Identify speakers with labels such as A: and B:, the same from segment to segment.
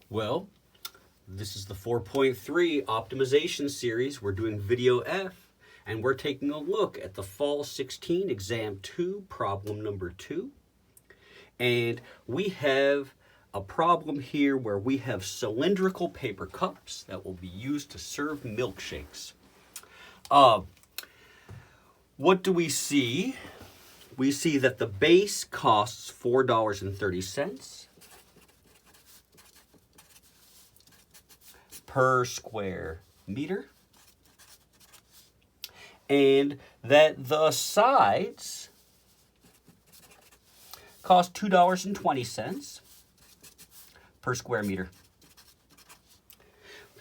A: Well, this is the 4.3 optimization series. We're doing video F, and we're taking a look at the Fall 16 Exam 2, problem number 2. And we have a problem here where we have cylindrical paper cups that will be used to serve milkshakes. What do we see? We see that the base costs $4.30 per square meter, and that the sides cost $2.20 per square meter.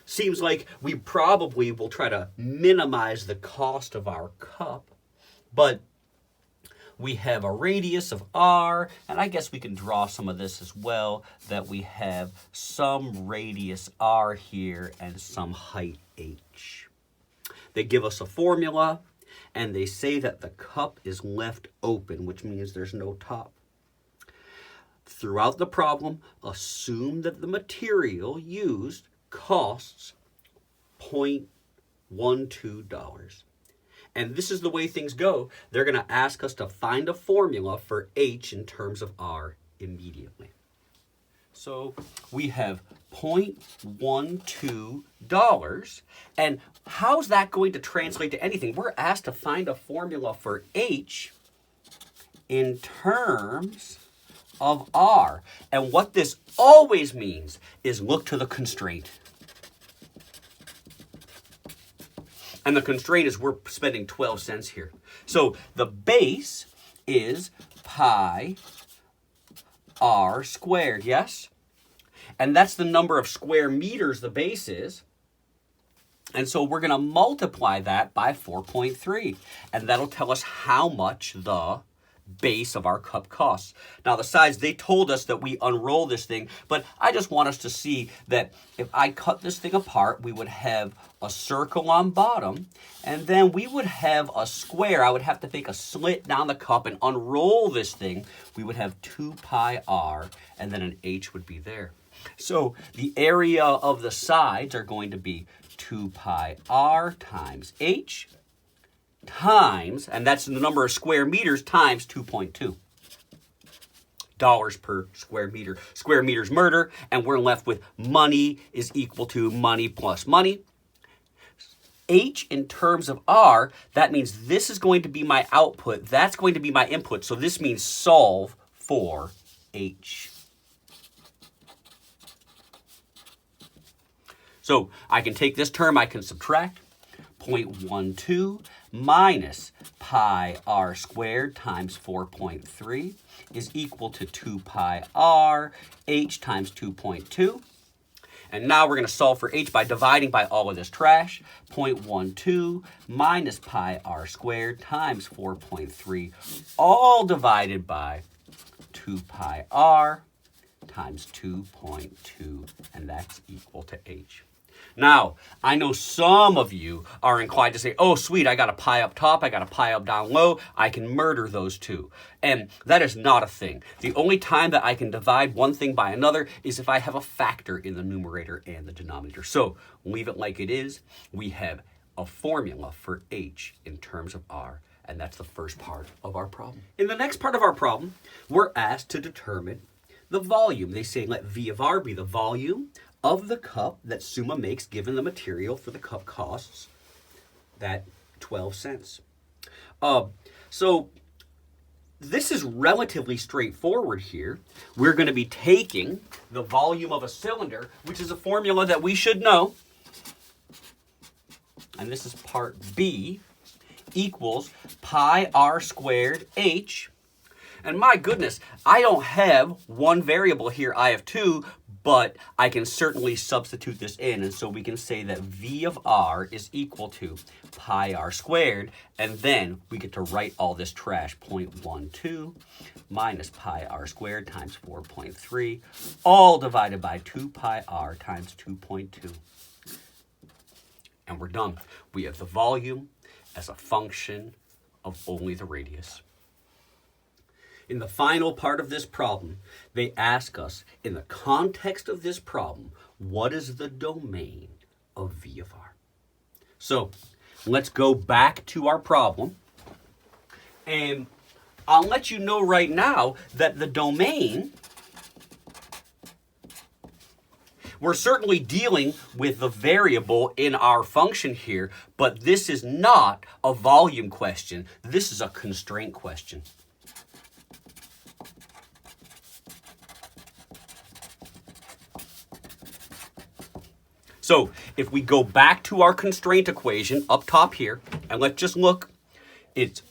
A: Seems like we probably will try to minimize the cost of our cup, but we have a radius of r, and I guess we can draw some of this as well, that we have some radius r here and some height h. They give us a formula, and they say that the cup is left open, which means there's no top. Throughout the problem, assume that the material used costs $0.12. And this is the way things go. They're going to ask us to find a formula for h in terms of r immediately. So we have $0.12. And how's that going to translate to anything? We're asked to find a formula for h in terms of r. And what this always means is look to the constraint. And the constraint is we're spending 12 cents here. So the base is pi r squared, yes? And that's the number of square meters the base is. And so we're going to multiply that by 4.3. And that'll tell us how much the base of our cup costs. Now the sides, they told us that we unroll this thing, but I just want us to see that if I cut this thing apart, we would have a circle on bottom, and then we would have a square. I would have to make a slit down the cup and unroll this thing. We would have 2 pi r, and then an h would be there. So the area of the sides are going to be 2 pi r times h, times, and that's the number of square meters, times 2.2 dollars per square meter. Square meters murder, and we're left with money is equal to money plus money. H in terms of R, that means this is going to be my output, that's going to be my input, so this means solve for H. So I can take this term, I can subtract 0.12 minus pi r squared times 4.3 is equal to 2 pi r h times 2.2. And now we're going to solve for h by dividing by all of this trash. 0.12 minus pi r squared times 4.3, all divided by 2 pi r times 2.2, and that's equal to h. Now, I know some of you are inclined to say, oh, sweet, I got a pi up top, I got a pi up down low, I can murder those two. And that is not a thing. The only time that I can divide one thing by another is if I have a factor in the numerator and the denominator. So leave it like it is. We have a formula for h in terms of r, and that's the first part of our problem. In the next part of our problem, we're asked to determine the volume. They say let V of r be the volume of the cup that Summa makes given the material for the cup costs that 12 cents. So this is relatively straightforward here. We're going to be taking the volume of a cylinder, which is a formula that we should know, and this is part B, equals pi r squared h. And my goodness, I don't have one variable here, I have two, but I can certainly substitute this in, and so we can say that V of r is equal to pi r squared, and then we get to write all this trash, 0.12 minus pi r squared times 4.3, all divided by 2 pi r times 2.2. And we're done. We have the volume as a function of only the radius. In the final part of this problem, they ask us, in the context of this problem, what is the domain of V of R? So let's go back to our problem, and I'll let you know right now that the domain, we're certainly dealing with the variable in our function here, but this is not a volume question. This is a constraint question. So if we go back to our constraint equation up top here, and let's just look, it's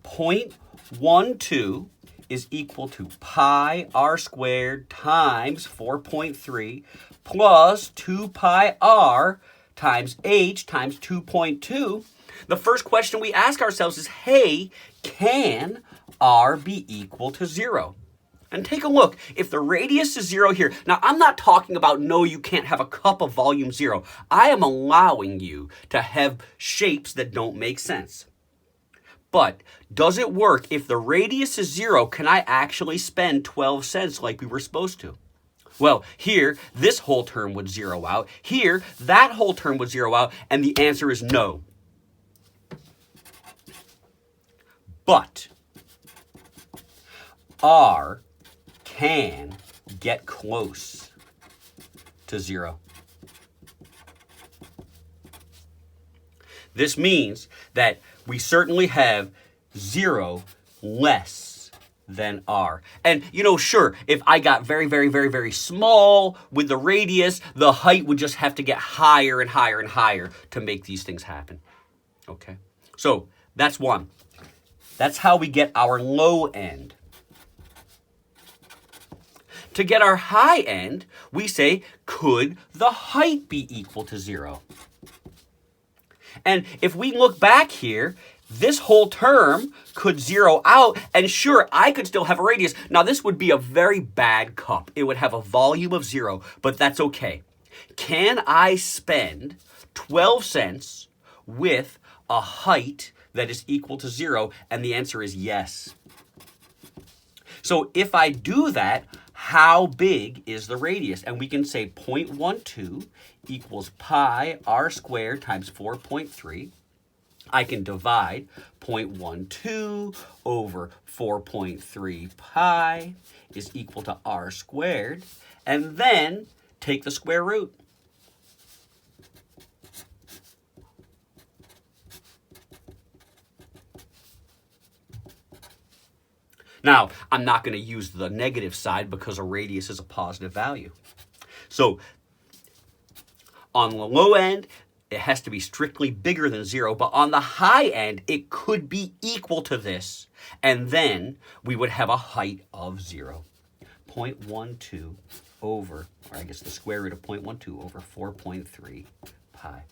A: 0.12 is equal to pi r squared times 4.3 plus 2 pi r times h times 2.2. The first question we ask ourselves is, hey, can r be equal to 0? And take a look. If the radius is 0 here, now I'm not talking about no, you can't have a cup of volume 0. I am allowing you to have shapes that don't make sense. But does it work if the radius is 0? Can I actually spend 12 cents like we were supposed to? Well, here, this whole term would 0 out. Here, that whole term would 0 out. And the answer is no. But r can get close to 0. This means that we certainly have 0 less than r. And, you know, sure, if I got very, very, very, very small with the radius, the height would just have to get higher and higher and higher to make these things happen. Okay? So that's one. That's how we get our low end. To get our high end, we say, could the height be equal to 0? And if we look back here, this whole term could 0 out, and sure, I could still have a radius. Now, this would be a very bad cup. It would have a volume of 0, but that's okay. Can I spend 12 cents with a height that is equal to 0? And the answer is yes. So if I do that, how big is the radius? And we can say 0.12 equals pi r squared times 4.3. I can divide 0.12 over 4.3 pi is equal to r squared, and then take the square root. Now, I'm not going to use the negative side because a radius is a positive value. So on the low end, it has to be strictly bigger than 0, but on the high end, it could be equal to this, and then we would have a height of 0. 0.12 over, or I guess the square root of 0.12 over 4.3 pi.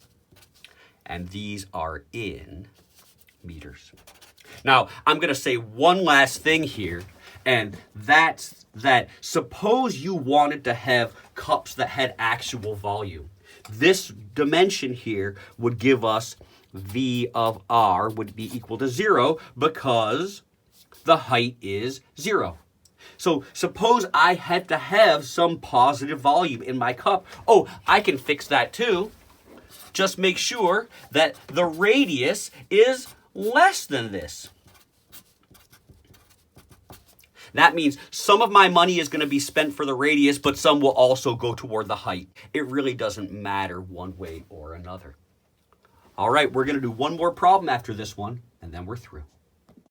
A: And these are in meters. Now, I'm going to say one last thing here, and that's that suppose you wanted to have cups that had actual volume. This dimension here would give us V of R would be equal to 0 because the height is 0. So suppose I had to have some positive volume in my cup. Oh, I can fix that too. Just make sure that the radius is less than this. That means some of my money is going to be spent for the radius, but some will also go toward the height. It really doesn't matter one way or another. All right, we're going to do one more problem after this one, and then we're through.